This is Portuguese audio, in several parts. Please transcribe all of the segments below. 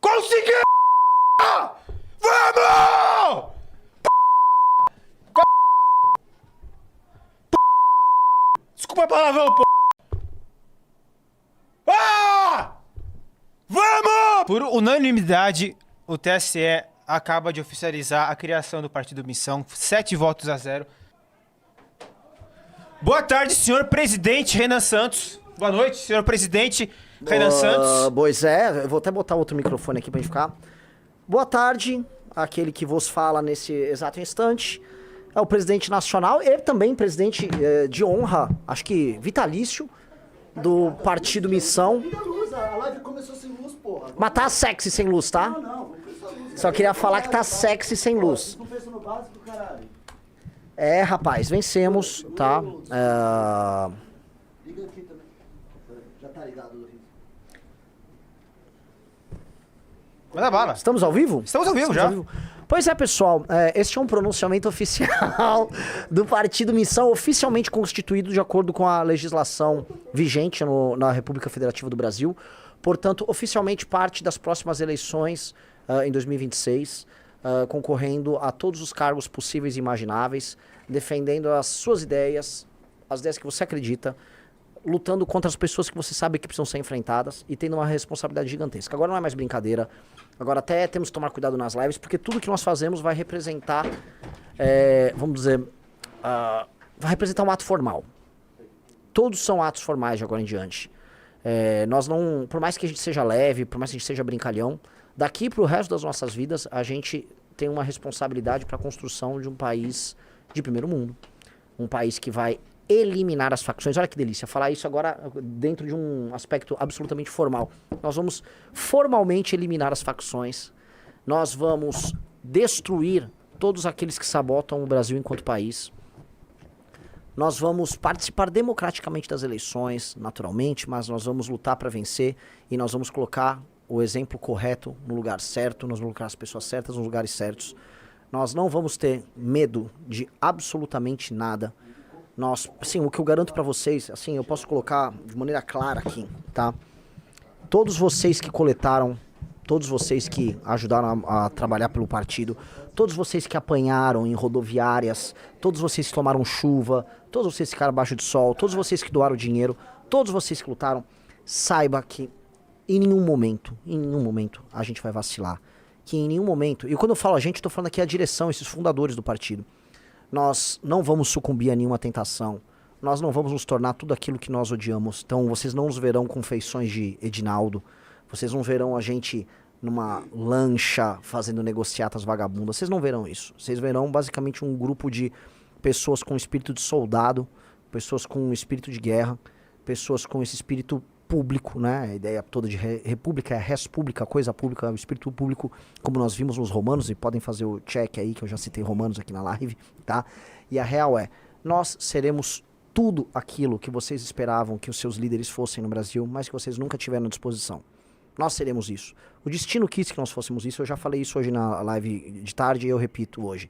Conseguiu! Vamos! Desculpa a palavrão, p***. Ah! Vamos! Por unanimidade, o TSE acaba de oficializar a criação do Partido Missão, 7 votos a 0. Boa tarde, senhor presidente Renan Santos. Boa noite, senhor presidente Renan Santos. Pois é, eu vou até botar outro microfone aqui pra gente ficar. Boa tarde, aquele que vos fala nesse exato instante. É o presidente nacional e também presidente de honra, acho que vitalício, do Partido Missão. A live começou sem luz, porra. Mas tá sexy sem luz, tá? Não precisa luz. Só queria falar que tá sexy sem luz. Não pensa no básico, caralho. É, rapaz, vencemos, tá? Liga aqui também. Já tá ligado, Luiz. Manda bala. Estamos ao vivo? Estamos ao vivo já. Ao vivo. Pois é, pessoal, este é um pronunciamento oficial do Partido Missão, oficialmente constituído de acordo com a legislação vigente na República Federativa do Brasil. Portanto, oficialmente parte das próximas eleições em 2026, concorrendo a todos os cargos possíveis e imagináveis, defendendo as suas ideias, as ideias que você acredita, lutando contra as pessoas que você sabe que precisam ser enfrentadas e tendo uma responsabilidade gigantesca. Agora não é mais brincadeira, agora até temos que tomar cuidado nas lives, porque tudo que nós fazemos vai representar, vamos dizer, vai representar um ato formal. Todos são atos formais de agora em diante. Nós não, por mais que a gente seja leve, por mais que a gente seja brincalhão, daqui pro resto das nossas vidas, a gente tem uma responsabilidade para a construção de um país de primeiro mundo. Um país que vai eliminar as facções. Olha que delícia, falar isso agora dentro de um aspecto absolutamente formal. Nós vamos formalmente eliminar as facções. Nós vamos destruir todos aqueles que sabotam o Brasil enquanto país. Nós vamos participar democraticamente das eleições, naturalmente, mas nós vamos lutar para vencer e nós vamos colocar o exemplo correto no lugar certo, nós vamos colocar as pessoas certas nos lugares certos. Nós não vamos ter medo de absolutamente nada. Nós, assim, o que eu garanto pra vocês, assim, eu posso colocar de maneira clara aqui, tá? Todos vocês que coletaram, todos vocês que ajudaram a trabalhar pelo partido, todos vocês que apanharam em rodoviárias, todos vocês que tomaram chuva, todos vocês que ficaram abaixo de sol, todos vocês que doaram dinheiro, todos vocês que lutaram, saiba que em nenhum momento, a gente vai vacilar. Que em nenhum momento, e quando eu falo a gente, eu tô falando aqui a direção, esses fundadores do partido. Nós não vamos sucumbir a nenhuma tentação. Nós não vamos nos tornar tudo aquilo que nós odiamos. Então vocês não nos verão com feições de Edinaldo. Vocês não verão a gente numa lancha fazendo negociatas vagabundas. Vocês não verão isso. Vocês verão basicamente um grupo de pessoas com espírito de soldado, pessoas com espírito de guerra, pessoas com esse espírito público, né? A ideia toda de república é res pública, coisa pública, o espírito público, como nós vimos nos Romanos, e podem fazer o check aí, que eu já citei Romanos aqui na live, tá? E a real é, nós seremos tudo aquilo que vocês esperavam que os seus líderes fossem no Brasil, mas que vocês nunca tiveram à disposição. Nós seremos isso. O destino quis que nós fôssemos isso, eu já falei isso hoje na live de tarde e eu repito hoje.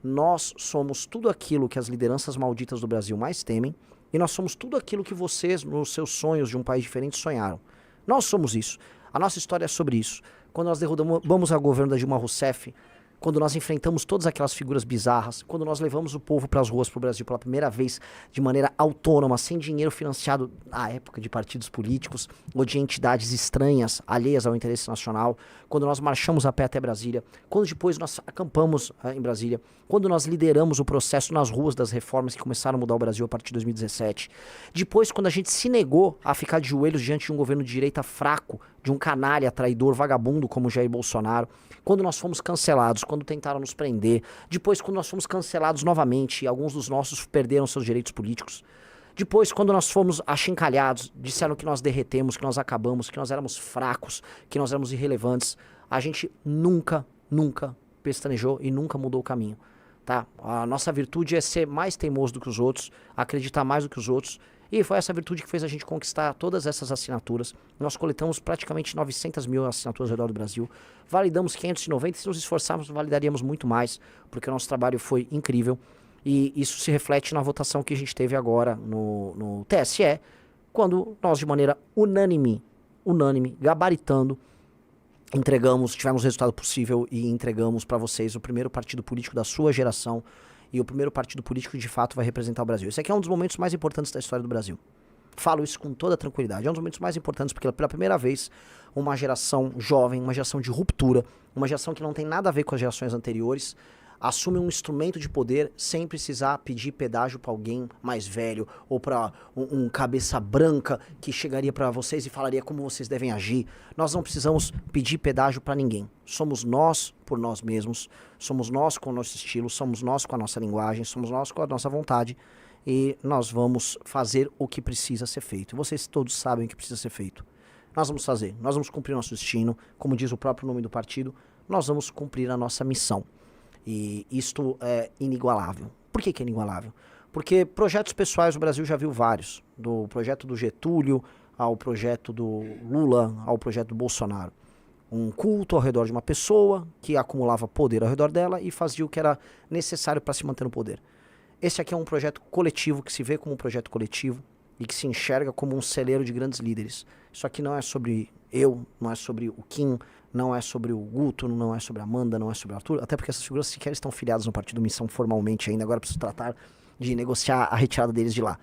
Nós somos tudo aquilo que as lideranças malditas do Brasil mais temem, e nós somos tudo aquilo que vocês, nos seus sonhos de um país diferente, sonharam. Nós somos isso. A nossa história é sobre isso. Quando nós derrubamos a governo da Dilma Rousseff, quando nós enfrentamos todas aquelas figuras bizarras, quando nós levamos o povo para as ruas pro Brasil pela primeira vez de maneira autônoma, sem dinheiro financiado à época de partidos políticos ou de entidades estranhas, alheias ao interesse nacional, quando nós marchamos a pé até Brasília, quando depois nós acampamos em Brasília, quando nós lideramos o processo nas ruas das reformas que começaram a mudar o Brasil a partir de 2017, depois quando a gente se negou a ficar de joelhos diante de um governo de direita fraco, de um canalha, traidor, vagabundo como Jair Bolsonaro, quando nós fomos cancelados, quando tentaram nos prender, depois quando nós fomos cancelados novamente e alguns dos nossos perderam seus direitos políticos, depois quando nós fomos achincalhados, disseram que nós derretemos, que nós acabamos, que nós éramos fracos, que nós éramos irrelevantes, a gente nunca pestanejou e nunca mudou o caminho, tá? A nossa virtude é ser mais teimoso do que os outros, acreditar mais do que os outros. E foi essa virtude que fez a gente conquistar todas essas assinaturas. Nós coletamos praticamente 900 mil assinaturas ao redor do Brasil. Validamos 590 e se nos esforçarmos validaríamos muito mais, porque o nosso trabalho foi incrível. E isso se reflete na votação que a gente teve agora no TSE, quando nós de maneira unânime, gabaritando, tivemos o resultado possível e entregamos para vocês o primeiro partido político da sua geração e o primeiro partido político que de fato vai representar o Brasil. Esse aqui é um dos momentos mais importantes da história do Brasil. Falo isso com toda tranquilidade. É um dos momentos mais importantes porque pela primeira vez uma geração jovem, uma geração de ruptura, uma geração que não tem nada a ver com as gerações anteriores, assume um instrumento de poder sem precisar pedir pedágio para alguém mais velho ou para um cabeça branca que chegaria para vocês e falaria como vocês devem agir. Nós não precisamos pedir pedágio para ninguém. Somos nós por nós mesmos, somos nós com o nosso estilo, somos nós com a nossa linguagem, somos nós com a nossa vontade e nós vamos fazer o que precisa ser feito. Vocês todos sabem o que precisa ser feito. Nós vamos fazer, nós vamos cumprir nosso destino, como diz o próprio nome do partido, nós vamos cumprir a nossa missão. E isto é inigualável. Por que é inigualável? Porque projetos pessoais o Brasil já viu vários. Do projeto do Getúlio, ao projeto do Lula, ao projeto do Bolsonaro. Um culto ao redor de uma pessoa que acumulava poder ao redor dela e fazia o que era necessário para se manter no poder. Esse aqui é um projeto coletivo, que se vê como um projeto coletivo e que se enxerga como um celeiro de grandes líderes. Isso aqui não é sobre eu, não é sobre o Kim, não é sobre o Guto, não é sobre a Amanda, não é sobre o Arthur, até porque essas figuras sequer estão filiadas no Partido Missão formalmente ainda, agora preciso tratar de negociar a retirada deles de lá.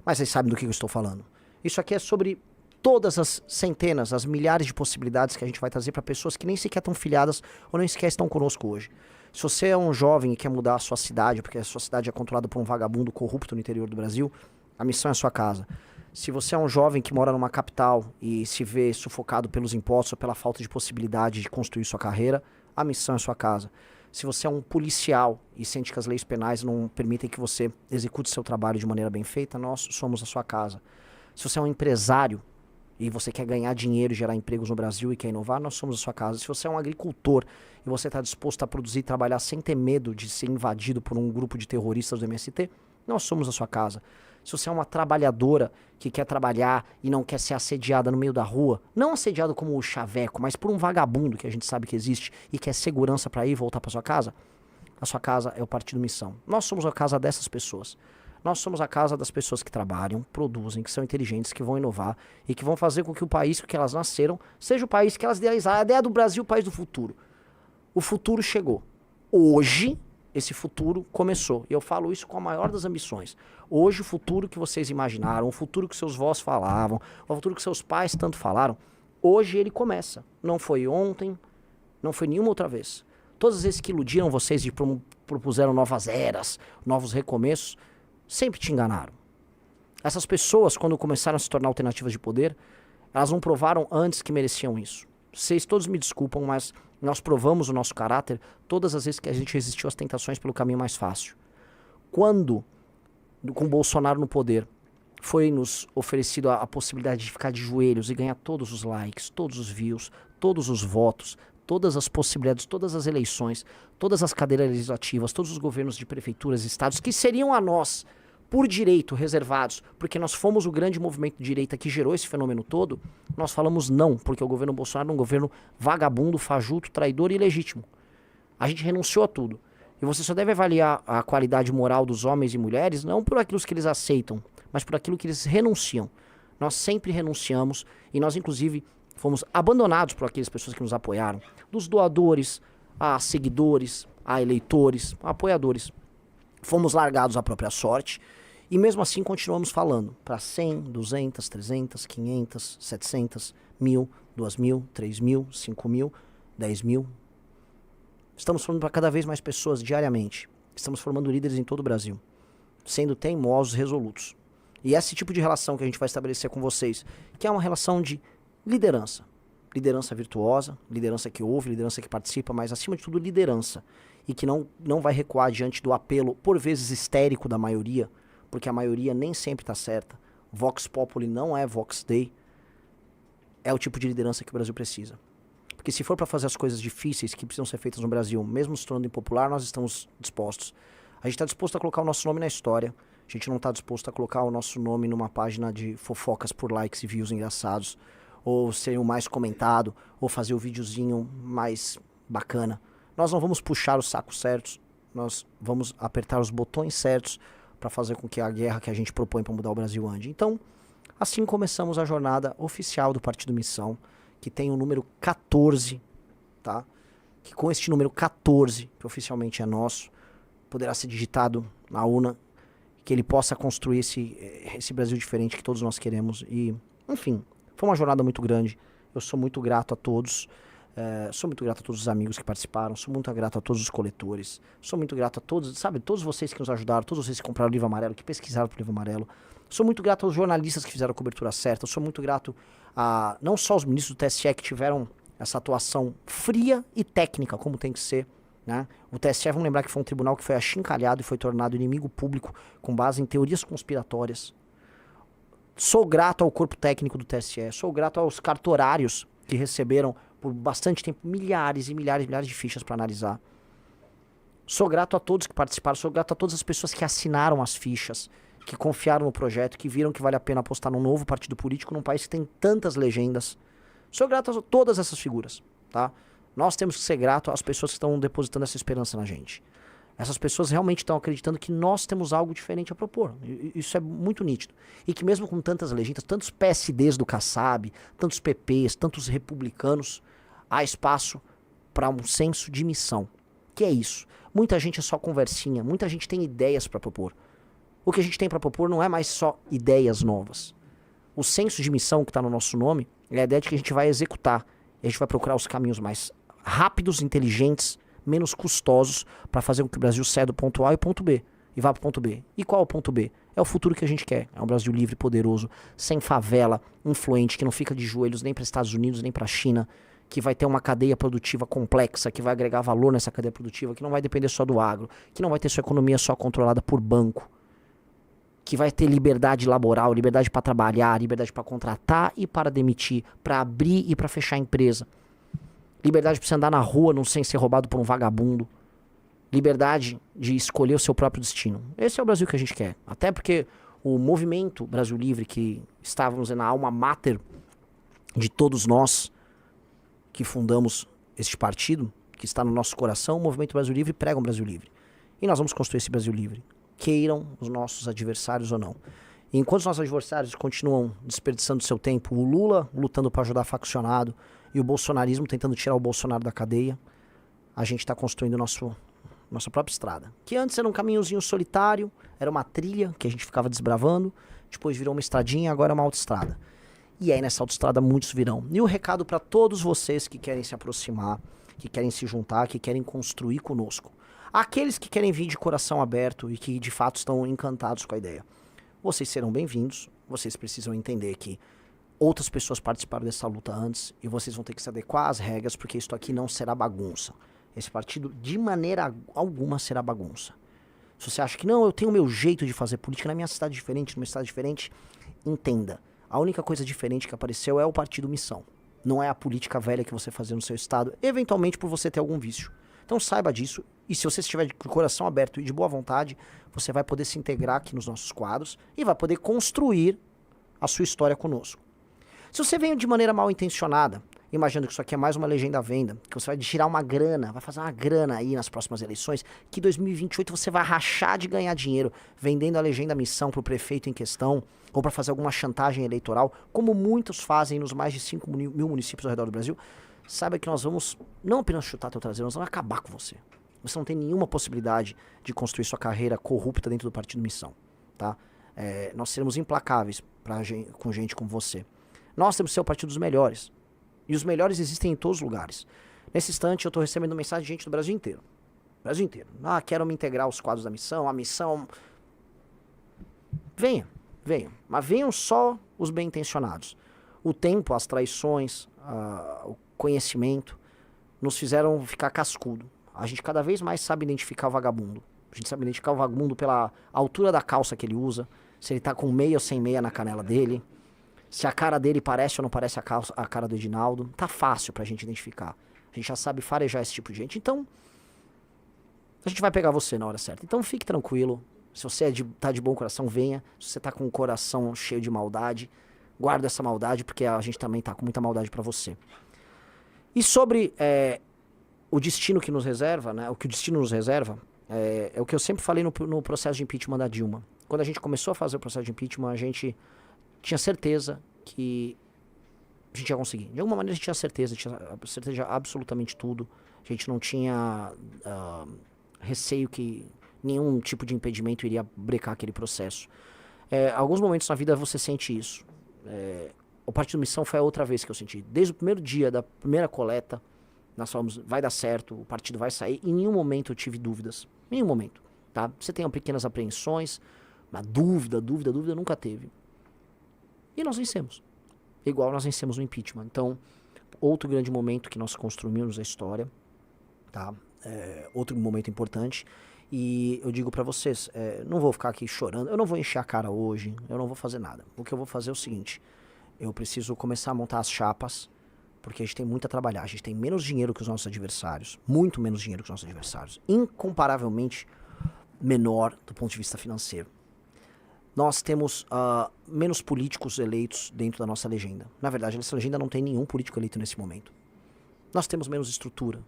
Mas vocês sabem do que eu estou falando. Isso aqui é sobre todas as centenas, as milhares de possibilidades que a gente vai trazer para pessoas que nem sequer estão filiadas ou nem sequer estão conosco hoje. Se você é um jovem e quer mudar a sua cidade, porque a sua cidade é controlada por um vagabundo corrupto no interior do Brasil, a missão é a sua casa. Se você é um jovem que mora numa capital e se vê sufocado pelos impostos ou pela falta de possibilidade de construir sua carreira, a missão é a sua casa. Se você é um policial e sente que as leis penais não permitem que você execute seu trabalho de maneira bem feita, nós somos a sua casa. Se você é um empresário e você quer ganhar dinheiro e gerar empregos no Brasil e quer inovar, nós somos a sua casa. Se você é um agricultor e você está disposto a produzir e trabalhar sem ter medo de ser invadido por um grupo de terroristas do MST, nós somos a sua casa. Se você é uma trabalhadora que quer trabalhar e não quer ser assediada no meio da rua, não assediado como o chaveco, mas por um vagabundo que a gente sabe que existe e quer segurança para ir e voltar para sua casa, a sua casa é o Partido Missão. Nós somos a casa dessas pessoas. Nós somos a casa das pessoas que trabalham, produzem, que são inteligentes, que vão inovar e que vão fazer com que o país que elas nasceram seja o país que elas idealizaram. A ideia do Brasil, o país do futuro. O futuro chegou. Hoje, esse futuro começou. E eu falo isso com a maior das ambições. Hoje, o futuro que vocês imaginaram, o futuro que seus vós falavam, o futuro que seus pais tanto falaram, hoje ele começa. Não foi ontem, não foi nenhuma outra vez. Todas as vezes que iludiram vocês e propuseram novas eras, novos recomeços, sempre te enganaram. Essas pessoas, quando começaram a se tornar alternativas de poder, elas não provaram antes que mereciam isso. Vocês todos me desculpam, mas nós provamos o nosso caráter todas as vezes que a gente resistiu às tentações pelo caminho mais fácil. Quando, com Bolsonaro no poder, foi nos oferecido a possibilidade de ficar de joelhos e ganhar todos os likes, todos os views, todos os votos, todas as possibilidades, todas as eleições, todas as cadeiras legislativas, todos os governos de prefeituras e estados que seriam a nós, por direito, reservados, porque nós fomos o grande movimento de direita que gerou esse fenômeno todo, nós falamos não, porque o governo Bolsonaro é um governo vagabundo, fajuto, traidor e ilegítimo. A gente renunciou a tudo. E você só deve avaliar a qualidade moral dos homens e mulheres não por aquilo que eles aceitam, mas por aquilo que eles renunciam. Nós sempre renunciamos e nós, inclusive, fomos abandonados por aquelas pessoas que nos apoiaram. Dos doadores, a seguidores, a eleitores, a apoiadores. Fomos largados à própria sorte e mesmo assim continuamos falando para 100, 200, 300, 500, 700, 1.000, 2.000, 3.000, 5.000, 10.000. Estamos falando para cada vez mais pessoas diariamente. Estamos formando líderes em todo o Brasil, sendo teimosos, resolutos. E esse tipo de relação que a gente vai estabelecer com vocês, que é uma relação de liderança. Liderança virtuosa, liderança que ouve, liderança que participa, mas acima de tudo liderança. E que não vai recuar diante do apelo, por vezes histérico, da maioria, porque a maioria nem sempre está certa. Vox Populi não é Vox Dei. É o tipo de liderança que o Brasil precisa. Porque se for para fazer as coisas difíceis que precisam ser feitas no Brasil, mesmo se tornando impopular, nós estamos dispostos. A gente está disposto a colocar o nosso nome na história. A gente não está disposto a colocar o nosso nome numa página de fofocas por likes e views engraçados, ou ser o mais comentado, ou fazer o videozinho mais bacana. Nós não vamos puxar os sacos certos, nós vamos apertar os botões certos para fazer com que a guerra que a gente propõe para mudar o Brasil ande. Então, assim começamos a jornada oficial do Partido Missão, que tem o número 14 tá? Que com este número 14, que oficialmente é nosso, poderá ser digitado na urna, que ele possa construir esse Brasil diferente que todos nós queremos. E, enfim, foi uma jornada muito grande. Eu sou muito grato a todos. Sou muito grato a todos os amigos que participaram. Sou muito grato a todos os coletores. Sou muito grato a todos, sabe, todos vocês que nos ajudaram, todos vocês que compraram o Livro Amarelo, que pesquisaram pro Livro Amarelo. Sou muito grato aos jornalistas que fizeram a cobertura certa. Sou muito grato a não só os ministros do TSE que tiveram essa atuação fria e técnica, como tem que ser, né? O TSE, vamos lembrar que foi um tribunal que foi achincalhado e foi tornado inimigo público com base em teorias conspiratórias. Sou grato ao corpo técnico do TSE, sou grato aos cartorários que receberam por bastante tempo milhares e milhares e milhares de fichas para analisar. Sou grato a todos que participaram, sou grato a todas as pessoas que assinaram as fichas, que confiaram no projeto, que viram que vale a pena apostar num novo partido político num país que tem tantas legendas. Sou grato a todas essas figuras, tá? Nós temos que ser grato às pessoas que estão depositando essa esperança na gente. Essas pessoas realmente estão acreditando que nós temos algo diferente a propor. Isso é muito nítido. E que mesmo com tantas legendas, tantos PSDs do Kassab, tantos PPs, tantos republicanos, há espaço para um senso de missão. Que é isso? Muita gente é só conversinha, muita gente tem ideias para propor. O que a gente tem para propor não é mais só ideias novas. O senso de missão que está no nosso nome é a ideia de que a gente vai executar. A gente vai procurar os caminhos mais rápidos, inteligentes, menos custosos para fazer com que o Brasil saia do ponto A e ponto B e vá para o ponto B. E qual é o ponto B? É o futuro que a gente quer. É um Brasil livre, poderoso, sem favela, influente, que não fica de joelhos nem para os Estados Unidos, nem para a China, que vai ter uma cadeia produtiva complexa, que vai agregar valor nessa cadeia produtiva, que não vai depender só do agro, que não vai ter sua economia só controlada por banco, que vai ter liberdade laboral, liberdade para trabalhar, liberdade para contratar e para demitir, para abrir e para fechar a empresa. Liberdade para você andar na rua não sem ser roubado por um vagabundo. Liberdade de escolher o seu próprio destino. Esse é o Brasil que a gente quer. Até porque o movimento Brasil Livre, que estávamos na alma mater de todos nós que fundamos este partido, que está no nosso coração, o movimento Brasil Livre prega um Brasil Livre. E nós vamos construir esse Brasil Livre. Queiram os nossos adversários ou não. E enquanto os nossos adversários continuam desperdiçando seu tempo, o Lula lutando para ajudar faccionado e o bolsonarismo tentando tirar o Bolsonaro da cadeia, a gente está construindo nossa própria estrada. Que antes era um caminhozinho solitário, era uma trilha que a gente ficava desbravando, depois virou uma estradinha, agora é uma autoestrada. E aí nessa autoestrada muitos virão. E o recado para todos vocês que querem se aproximar, que querem se juntar, que querem construir conosco. Aqueles que querem vir de coração aberto e que de fato estão encantados com a ideia. Vocês serão bem-vindos, vocês precisam entender que outras pessoas participaram dessa luta antes e vocês vão ter que se adequar às regras, porque isso aqui não será bagunça. Esse partido de maneira alguma será bagunça. Se você acha que não, eu tenho o meu jeito de fazer política na minha cidade diferente, numa cidade diferente, entenda. A única coisa diferente que apareceu é o Partido Missão. Não é a política velha que você fazia no seu estado, eventualmente por você ter algum vício. Então saiba disso, e se você estiver de coração aberto e de boa vontade, você vai poder se integrar aqui nos nossos quadros e vai poder construir a sua história conosco. Se você vem de maneira mal intencionada, imaginando que isso aqui é mais uma legenda à venda, que você vai tirar uma grana, vai fazer uma grana aí nas próximas eleições, que em 2028 você vai rachar de ganhar dinheiro vendendo a legenda missão para o prefeito em questão, ou para fazer alguma chantagem eleitoral, como muitos fazem nos mais de 5 mil municípios ao redor do Brasil, saiba que nós vamos não apenas chutar teu traseiro, nós vamos acabar com você. Você não tem nenhuma possibilidade de construir sua carreira corrupta dentro do Partido Missão, tá? Nós seremos implacáveis com gente como você. Nós temos que ser o partido dos melhores. E os melhores existem em todos os lugares. Nesse instante eu estou recebendo mensagem de gente do Brasil inteiro. Brasil inteiro. Ah, quero me integrar aos quadros da missão, a missão... Venha. Mas venham só os bem-intencionados. O tempo, as traições, o conhecimento nos fizeram ficar cascudo. A gente cada vez mais sabe identificar o vagabundo. A gente sabe identificar o vagabundo pela altura da calça que ele usa, se ele tá com meia ou sem meia na canela dele, se a cara dele parece ou não parece a cara do Edinaldo. Tá fácil pra gente identificar. A gente já sabe farejar esse tipo de gente. Então, a gente vai pegar você na hora certa. Então fique tranquilo. Se você tá de bom coração, venha. Se você tá com o coração cheio de maldade, guarda essa maldade, porque a gente também tá com muita maldade pra você. E sobre o destino que nos reserva, né? O que o destino nos reserva, é o que eu sempre falei no processo de impeachment da Dilma. Quando a gente começou a fazer o processo de impeachment, a gente tinha certeza que a gente ia conseguir. De alguma maneira a gente tinha certeza de absolutamente tudo. A gente não tinha receio que nenhum tipo de impedimento iria brecar aquele processo. Alguns momentos na vida você sente isso. O Partido Missão foi a outra vez que eu senti. Desde o primeiro dia da primeira coleta, nós falamos, vai dar certo, o partido vai sair. Em nenhum momento eu tive dúvidas. Em nenhum momento. Tá? Você tem pequenas apreensões, mas dúvida nunca teve. E nós vencemos. Igual nós vencemos o impeachment. Então, outro grande momento que nós construímos na história. Tá? Outro momento importante. E eu digo pra vocês, não vou ficar aqui chorando, eu não vou encher a cara hoje, eu não vou fazer nada. O que eu vou fazer é o seguinte, eu preciso começar a montar as chapas, porque a gente tem muito a trabalhar. A gente tem menos dinheiro que os nossos adversários, muito menos dinheiro que os nossos adversários, incomparavelmente menor do ponto de vista financeiro. Nós temos menos políticos eleitos dentro da nossa legenda. Na verdade, essa legenda não tem nenhum político eleito nesse momento. Nós temos menos estrutura.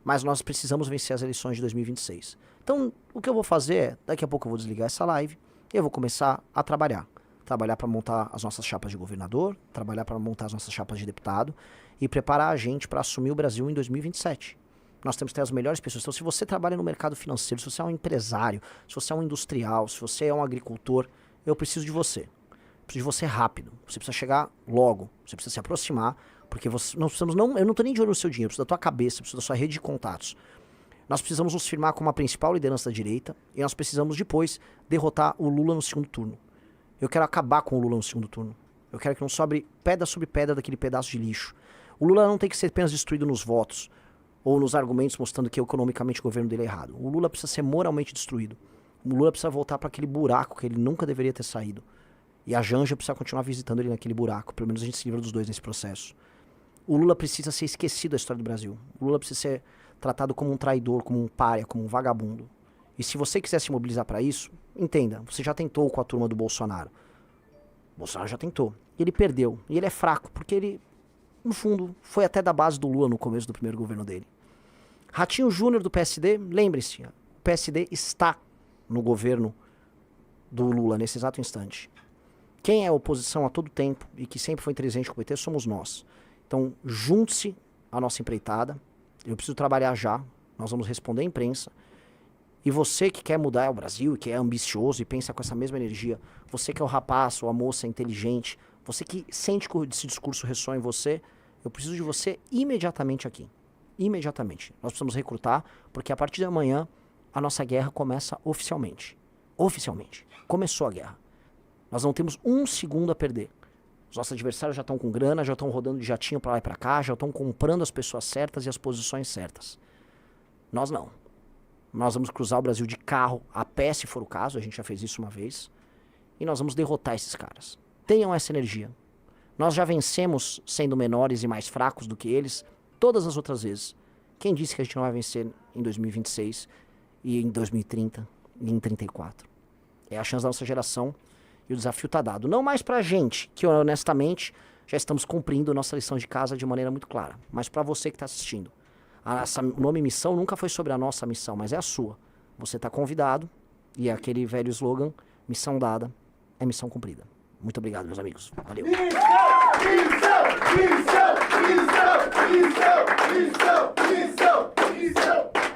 Mas nós precisamos vencer as eleições de 2026. Então, o que eu vou fazer é, daqui a pouco eu vou desligar essa live e eu vou começar a trabalhar. Trabalhar para montar as nossas chapas de governador, trabalhar para montar as nossas chapas de deputado e preparar a gente para assumir o Brasil em 2027. Nós temos que ter as melhores pessoas. Então, se você trabalha no mercado financeiro, se você é um empresário, se você é um industrial, se você é um agricultor, eu preciso de você. Preciso de você rápido. Você precisa chegar logo. Você precisa se aproximar. Porque nós precisamos, eu não estou nem de olho no seu dinheiro, eu preciso da tua cabeça, eu preciso da sua rede de contatos. Nós precisamos nos firmar como a principal liderança da direita e nós precisamos depois derrotar o Lula no segundo turno. Eu quero acabar com o Lula no segundo turno. Eu quero que não sobre pedra sobre pedra daquele pedaço de lixo. O Lula não tem que ser apenas destruído nos votos ou nos argumentos mostrando que economicamente o governo dele é errado. O Lula precisa ser moralmente destruído. O Lula precisa voltar para aquele buraco que ele nunca deveria ter saído. E a Janja precisa continuar visitando ele naquele buraco. Pelo menos a gente se livra dos dois nesse processo. O Lula precisa ser esquecido da história do Brasil. O Lula precisa ser tratado como um traidor, como um pária, como um vagabundo. E se você quiser se mobilizar para isso, entenda, você já tentou com a turma do Bolsonaro. O Bolsonaro já tentou. E ele perdeu. E ele é fraco, porque ele, no fundo, foi até da base do Lula no começo do primeiro governo dele. Ratinho Júnior do PSD, lembre-se, o PSD está no governo do Lula nesse exato instante. Quem é oposição a todo tempo e que sempre foi inteligente com o PT somos nós. Então, junte-se à nossa empreitada. Eu preciso trabalhar já. Nós vamos responder à imprensa. E você que quer mudar o Brasil e que é ambicioso e pensa com essa mesma energia, você que é o rapaz ou a moça inteligente, você que sente que esse discurso ressoa em você, eu preciso de você imediatamente aqui. Imediatamente. Nós precisamos recrutar, porque a partir de amanhã a nossa guerra começa oficialmente. Oficialmente. Começou a guerra. Nós não temos um segundo a perder. Os nossos adversários já estão com grana, já estão rodando de jatinho pra lá e pra cá, já estão comprando as pessoas certas e as posições certas. Nós não. Nós vamos cruzar o Brasil de carro, a pé se for o caso, a gente já fez isso uma vez, e nós vamos derrotar esses caras. Tenham essa energia. Nós já vencemos sendo menores e mais fracos do que eles todas as outras vezes. Quem disse que a gente não vai vencer em 2026 e em 2030 e em 34? É a chance da nossa geração. E o desafio está dado. Não mais pra gente, que honestamente já estamos cumprindo nossa lição de casa de maneira muito clara. Mas para você que está assistindo. O nome missão nunca foi sobre a nossa missão, mas é a sua. Você está convidado e é aquele velho slogan, missão dada é missão cumprida. Muito obrigado, meus amigos. Valeu. Missão!